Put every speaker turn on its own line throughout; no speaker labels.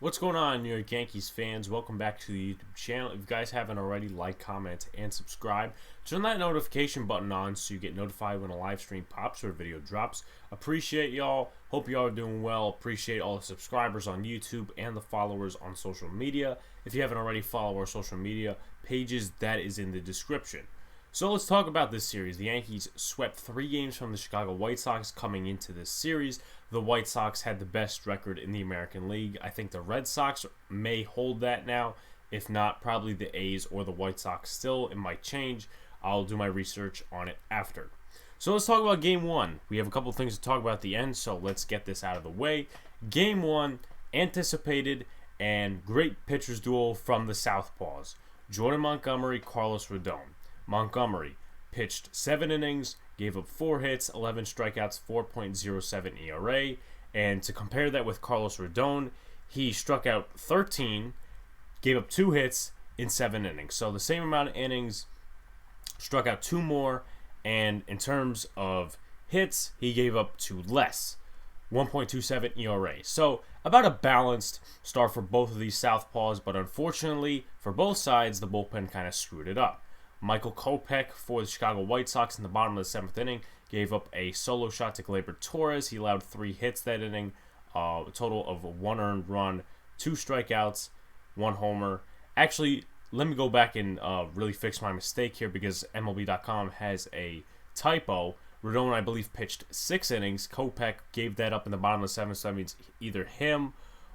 What's going on, New York Yankees fans? Welcome back to the YouTube channel. If you guys haven't already, like, comment, and subscribe. Turn that notification button on so you get notified when a live stream pops or a video drops. Appreciate y'all. Hope y'all are doing well. Appreciate all the subscribers on YouTube and the followers on social media. If you haven't already, follow our social media pages. That is in the description. So let's talk about this series. The Yankees swept 3 games from the Chicago White Sox coming into this series. The White Sox had the best record in the American League. I think the Red Sox may hold that now. If not, probably the A's or the White Sox still. It might change. I'll do my research on it after. So let's talk about Game 1. We have a couple things to talk about at the end, so let's get this out of the way. Game 1, anticipated and great pitchers duel from the Southpaws. Jordan Montgomery, Carlos Rodon. Montgomery pitched 7 innings, gave up 4 hits, 11 strikeouts, 4.07 ERA. And to compare that with Carlos Rodon, he struck out 13, gave up 2 hits in 7 innings. So the same amount of innings, struck out 2 more, and in terms of hits, he gave up 2 less, 1.27 ERA. So about a balanced start for both of these Southpaws, but unfortunately for both sides, the bullpen kind of screwed it up. Michael Kopech for the Chicago White Sox in the bottom of the 7th inning gave up a solo shot to Gleyber Torres. He allowed 3 hits that inning, a total of 1 earned run, 2 strikeouts, 1 homer. Actually, let me go back and really fix my mistake here because MLB.com has a typo. Rodon, I believe, pitched 6 innings. Kopech gave that up in the bottom of the 7th, so that means either him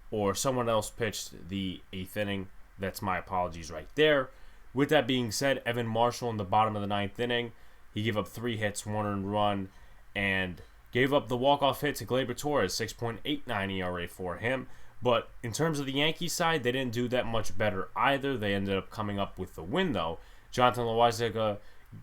or someone else pitched the 8th inning. That's my apologies right there. With that being said, Evan Marshall in the bottom of the 9th inning, he gave up 3 hits, 1 earned run, and gave up the walk-off hit to Gleyber Torres, 6.89 ERA for him. But in terms of the Yankees side, they didn't do that much better either. They ended up coming up with the win, though. Jonathan Loáisiga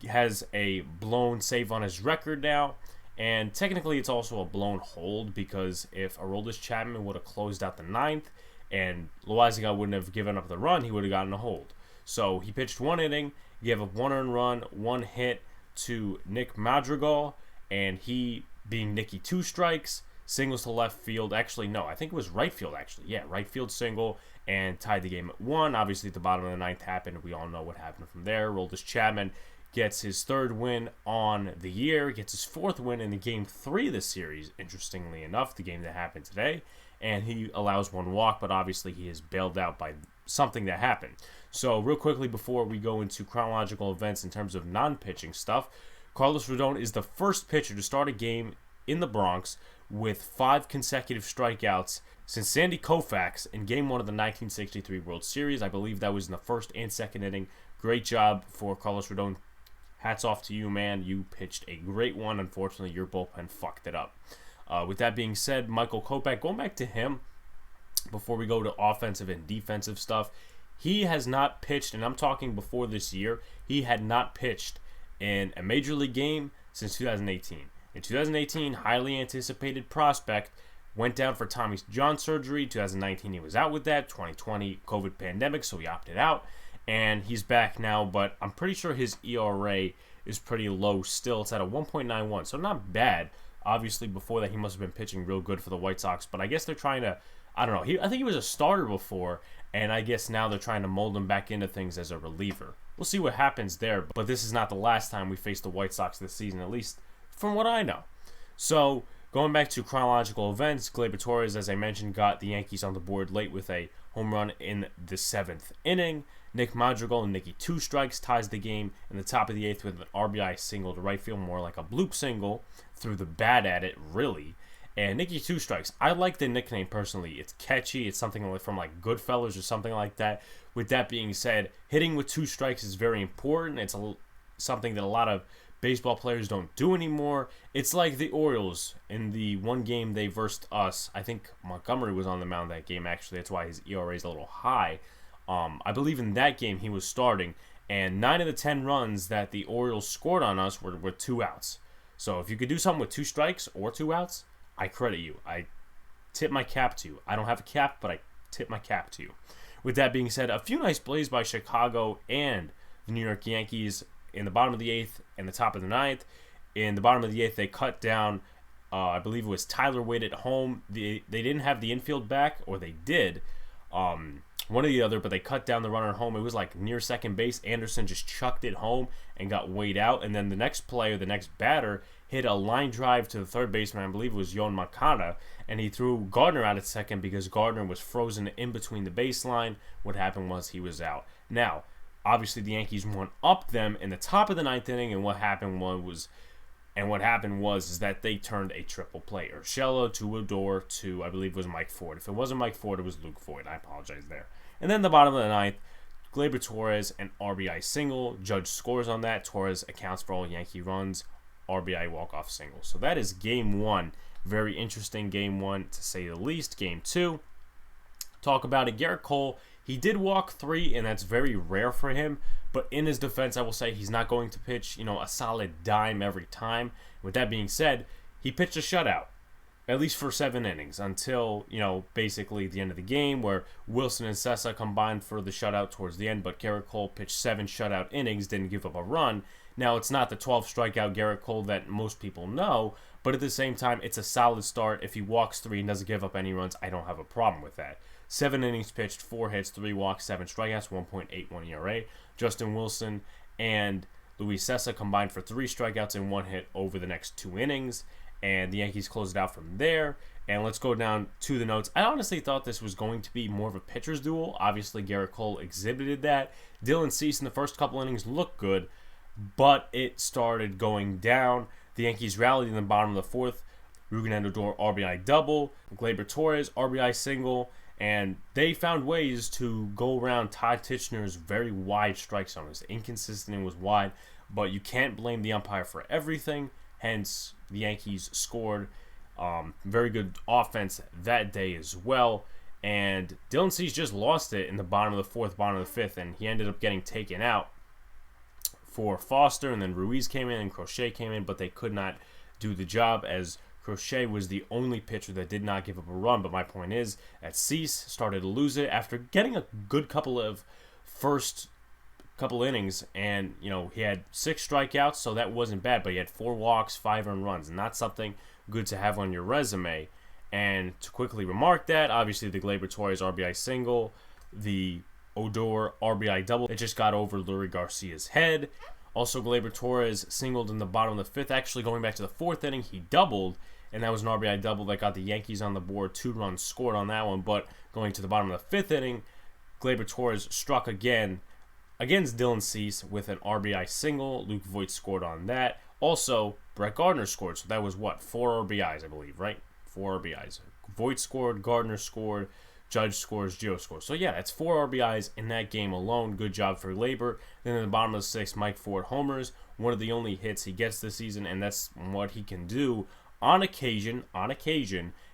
has a blown save on his record now, and technically it's also a blown hold because if Aroldis Chapman would have closed out the 9th and Loáisiga wouldn't have given up the run, he would have gotten a hold. So he pitched 1 inning, gave up 1 earned run, 1 hit to Nick Madrigal, and he, being Nicky 2 strikes, singles to left field. Actually, no, I think it was right field, actually. Yeah, right field single, and tied the game at 1. Obviously, at the bottom of the 9th happened. We all know what happened from there. Aroldis Chapman gets his 3rd win on the year, gets his 4th win in the Game 3 of the series, interestingly enough, the game that happened today. And he allows 1 walk, but obviously he is bailed out by something that happened. So real quickly before we go into chronological events in terms of non-pitching stuff, Carlos Rodon is the first pitcher to start a game in the Bronx with 5 consecutive strikeouts since Sandy Koufax in Game 1 of the 1963 World Series. I believe that was in the 1st and 2nd inning. Great job for Carlos Rodon. Hats off to you, man. You pitched a great one. Unfortunately, your bullpen fucked it up. With that being said, Michael Kopech, going back to him before we go to offensive and defensive stuff, he has not pitched, and I'm talking before this year, he had not pitched in a major league game since 2018. In 2018, highly anticipated prospect, went down for Tommy John surgery. 2019, he was out with that. 2020, COVID pandemic, so he opted out. And he's back now, but I'm pretty sure his ERA is pretty low still. It's at a 1.91, so not bad. Obviously, before that, he must have been pitching real good for the White Sox, but I guess they're trying to, I don't know. I think he was a starter before, and I guess now they're trying to mold him back into things as a reliever. We'll see what happens there, but this is not the last time we face the White Sox this season, at least from what I know. So, going back to chronological events, Gleyber Torres, as I mentioned, got the Yankees on the board late with a home run in the 7th inning. Nick Madrigal and Nicky 2 strikes ties the game in the top of the 8th with an RBI single to right field, more like a bloop single, threw the bat at it, really. And Nicky 2 strikes. I like the nickname personally. It's catchy. It's something from like Goodfellas or something like that. With that being said, hitting with 2 strikes is very important. It's something that a lot of baseball players don't do anymore. It's like the Orioles in the one game they versed us. I think Montgomery was on the mound that game, actually. That's why his ERA is a little high. I believe in that game he was starting, and 9 of the 10 runs that the Orioles scored on us were 2 outs. So if you could do something with 2 strikes or 2 outs, I credit you. I tip my cap to you. I don't have a cap, but I tip my cap to you. With that being said, a few nice plays by Chicago and the New York Yankees in the bottom of the 8th and the top of the 9th. In the bottom of the 8th, they cut down, I believe it was Tyler Wade at home. They didn't have the infield back, or they did. one or the other, but they cut down the runner at home. It was like near second base. Anderson just chucked it home and got weighed out. And then the next player, the next batter, hit a line drive to the third baseman. I believe it was Yon Makana, and he threw Gardner out at second because Gardner was frozen in between the baseline. What happened was he was out. Now, obviously, the Yankees went up them in the top of the ninth inning, and what happened was that they turned a triple play. Urshela to Odor to, I believe it was Mike Ford. If it wasn't Mike Ford, it was Luke Voigt. I apologize there. And then the bottom of the ninth, Gleyber Torres, an RBI single. Judge scores on that. Torres accounts for all Yankee runs. RBI walk-off single. So that is game one. Very interesting game one, to say the least. Game two, talk about it. Gerrit Cole, he did walk 3, and that's very rare for him. But in his defense, I will say he's not going to pitch, a solid dime every time. With that being said, he pitched a shutout, at least for 7 innings, until, basically the end of the game, where Wilson and Sessa combined for the shutout towards the end. But Gerrit Cole pitched 7 shutout innings, didn't give up a run. Now, it's not the 12 strikeout Gerrit Cole that most people know, but at the same time, it's a solid start. If he walks 3 and doesn't give up any runs, I don't have a problem with that. 7 innings pitched, 4 hits, 3 walks, 7 strikeouts, 1.81 ERA. Justin Wilson and Luis Sessa combined for 3 strikeouts and 1 hit over the next 2 innings, and the Yankees closed it out from there. And let's go down to the notes. I honestly thought this was going to be more of a pitcher's duel. Obviously, Gerrit Cole exhibited that. Dylan Cease in the first couple innings looked good, but it started going down. The Yankees rallied in the bottom of the 4th. Rugen Odor RBI double, Gleyber Torres RBI single, and they found ways to go around Todd Tichenor's very wide strike zone. It was inconsistent and was wide, but you can't blame the umpire for everything. Hence, the Yankees scored. Very good offense that day as well. And Dylan Cease just lost it in the bottom of the 4th, bottom of the 5th, and he ended up getting taken out for Foster, and then Ruiz came in and Crochet came in, but they could not do the job as Crochet was the only pitcher that did not give up a run. But my point is that Cease started to lose it after getting a good first couple innings, and he had 6 strikeouts, so that wasn't bad, but he had 4 walks, 5 earned runs, and not something good to have on your resume. And to quickly remark that, obviously the Gleyber Torres RBI single, the Odor RBI double, it just got over Lurie Garcia's head. Also, Gleyber Torres singled in the bottom of the 5th. Actually, going back to the 4th inning, he doubled, and that was an RBI double that got the Yankees on the board. 2 runs scored on that one. But going to the bottom of the 5th inning, Gleyber Torres struck again against Dylan Cease with an RBI single. Luke Voigt scored on that. Also, Brett Gardner scored, so that was 4 RBIs, I believe, right? 4 RBIs. Voigt scored, Gardner scored, Judge scores, Gio scores. So yeah, that's 4 RBIs in that game alone. Good job for Gleyber. Then in the bottom of the 6th, Mike Ford homers. One of the only hits he gets this season, and that's what he can do on occasion,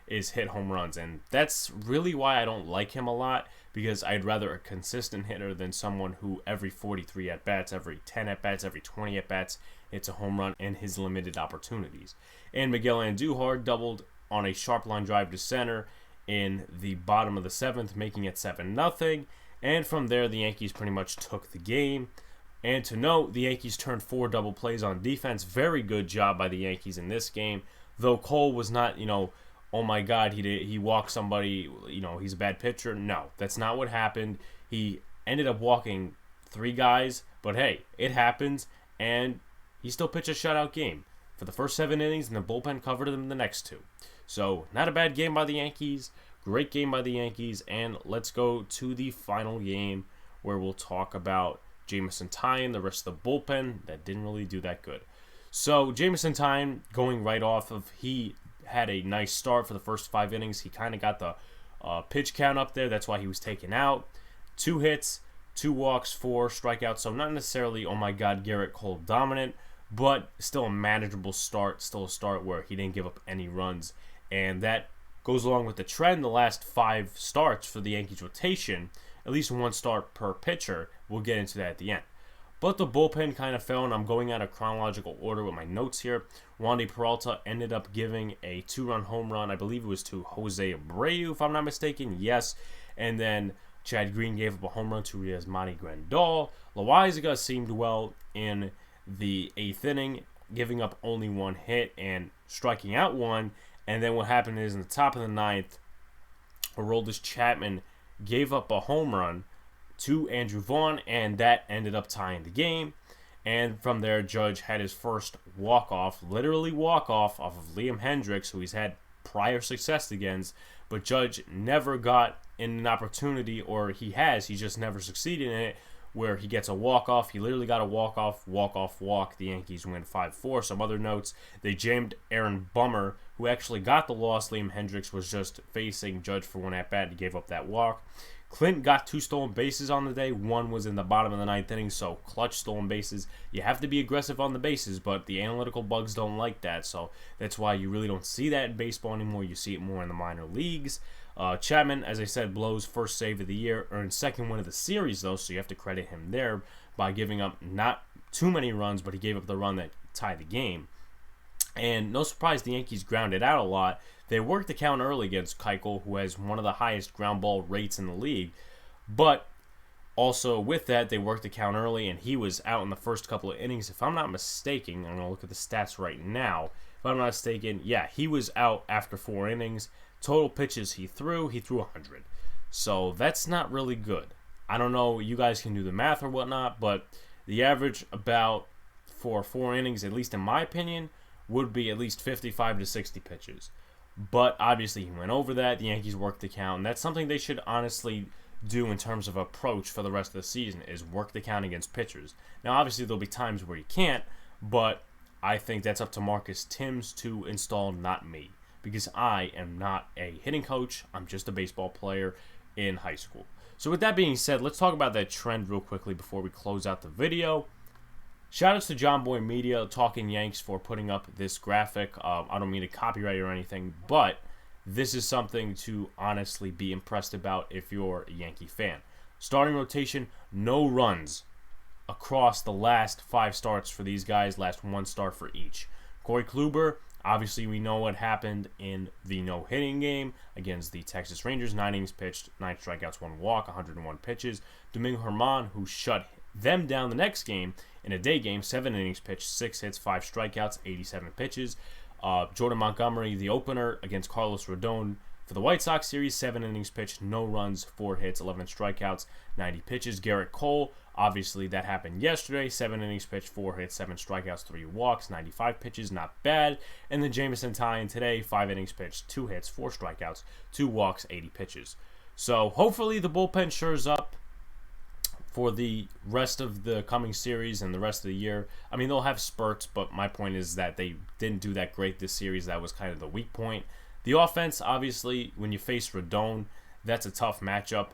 is hit home runs. And that's really why I don't like him a lot, because I'd rather a consistent hitter than someone who every 43 at-bats, every 10 at-bats, every 20 at-bats, it's a home run in his limited opportunities. And Miguel Andujar doubled on a sharp line drive to center in the bottom of the 7th, making it 7-0. And from there, the Yankees pretty much took the game. And to note, the Yankees turned 4 double plays on defense. Very good job by the Yankees in this game. Though Cole was not, oh my God, he walked somebody, he's a bad pitcher. No, that's not what happened. He ended up walking 3 guys, but hey, it happens, and he still pitched a shutout game for the first 7 innings, and the bullpen covered him the next 2. So, not a bad game by the Yankees. Great game by the Yankees. And let's go to the final game where we'll talk about Jameson Taillon, the rest of the bullpen that didn't really do that good. So, Jameson Taillon, going right off of, he had a nice start for the first 5 innings. He kind of got the pitch count up there. That's why he was taken out. 2 hits, 2 walks, 4 strikeouts. So, not necessarily, oh my God, Gerrit Cole dominant, but still a manageable start. Still a start where he didn't give up any runs. And that goes along with the trend the last 5 starts for the Yankees rotation. At least 1 start per pitcher. We'll get into that at the end. But the bullpen kind of fell, and I'm going out of chronological order with my notes here. Wandy Peralta ended up giving a 2-run home run. I believe it was to Jose Abreu, if I'm not mistaken. Yes. And then Chad Green gave up a home run to Yasmani Grandal. Loaizaga seemed well in the 8th inning, giving up only 1 hit and striking out 1. And then what happened is in the top of the 9th, Aroldis Chapman gave up a home run to Andrew Vaughn, and that ended up tying the game. And from there, Judge had his first walk-off, literally walk-off, off of Liam Hendricks, who he's had prior success against, but Judge never got in an opportunity, or he just never succeeded in it, where he gets a walk-off. He literally got a walk-off, walk. The Yankees win 5-4. Some other notes, they jammed Aaron Bummer, who actually got the loss. Liam Hendricks was just facing Judge for one at-bat. He gave up that walk. Clint got 2 stolen bases on the day. One was in the bottom of the 9th inning, so clutch stolen bases. You have to be aggressive on the bases, but the analytical bugs don't like that, so that's why you really don't see that in baseball anymore. You see it more in the minor leagues. Chapman, as I said, blows first save of the year, earned second win of the series, though, so you have to credit him there by giving up not too many runs, but he gave up the run that tied the game. And no surprise, the Yankees grounded out a lot. They worked the count early against Keuchel, who has one of the highest ground ball rates in the league. But also with that, they worked the count early, and he was out in the first couple of innings. If I'm not mistaken, I'm going to look at the stats right now. If I'm not mistaken, yeah, he was out after 4 innings. Total pitches he threw 100. So that's not really good. I don't know, you guys can do the math or whatnot, but the average about for 4 innings, at least in my opinion, would be at least 55 to 60 pitches. But obviously he went over that. The Yankees worked the count, and that's something they should honestly do in terms of approach for the rest of the season, is work the count against pitchers. Now, obviously there'll be times where you can't, but I think that's up to Marcus Timms to install, not me, because I am not a hitting coach. I'm just a baseball player in high school. So with that being said, let's talk about that trend real quickly before we close out the video. Shoutouts to John Boy Media, Talking Yanks, for putting up this graphic. I don't mean to copyright or anything, but this is something to honestly be impressed about if you're a Yankee fan. Starting rotation, no runs across the last 5 starts for these guys, last 1 start for each. Corey Kluber, obviously we know what happened in the no-hitting game against the Texas Rangers. 9 innings pitched, 9 strikeouts, 1 walk, 101 pitches. Domingo Germán, who shut them down the next game in a day game, 7 innings pitched, 6 hits, 5 strikeouts, 87 pitches. Jordan Montgomery, the opener against Carlos Rodon for the White Sox series, 7 innings pitched, no runs, 4 hits, 11 strikeouts, 90 pitches. Garrett Cole, obviously that happened yesterday, 7 innings pitched, 4 hits, 7 strikeouts, 3 walks, 95 pitches, not bad. And then Jameson Taillon today, 5 innings pitched, 2 hits, 4 strikeouts, 2 walks, 80 pitches. So hopefully the bullpen shores up for the rest of the coming series and the rest of the year. I mean, they'll have spurts, but my point is that they didn't do that great this series. That was kind of the weak point. The offense, obviously, when you face Rodon, that's a tough matchup.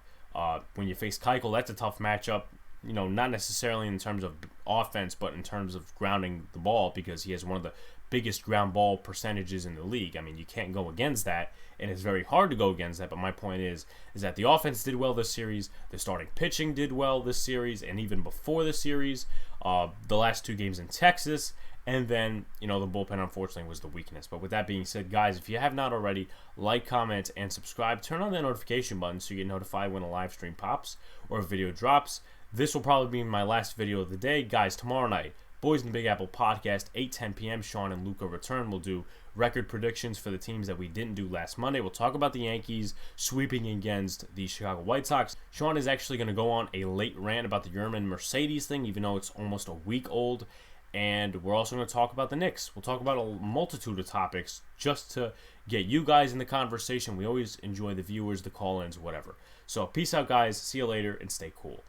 When you face Keuchel, that's a tough matchup. You know, not necessarily in terms of offense, but in terms of grounding the ball, because he has one of the biggest ground ball percentages in the league. I mean, you can't go against that, and it's very hard to go against that. But my point is that the offense did well this series, the starting pitching did well this series, and even before the series, the last 2 games in Texas, and then, you know, the bullpen unfortunately was the weakness. But with that being said, guys, if you have not already, like, comment, and subscribe. Turn on the notification button so you get notified when a live stream pops or a video drops. This will probably be my last video of the day. Guys, tomorrow night, Boys in the Big Apple podcast, 8:10 p.m. Sean and Luca return. We'll do record predictions for the teams that we didn't do last Monday. We'll talk about the Yankees sweeping against the Chicago White Sox. Sean is actually going to go on a late rant about the Yerman Mercedes thing, even though it's almost a week old. And we're also going to talk about the Knicks. We'll talk about a multitude of topics just to get you guys in the conversation. We always enjoy the viewers, the call-ins, whatever. So peace out, guys. See you later, and stay cool.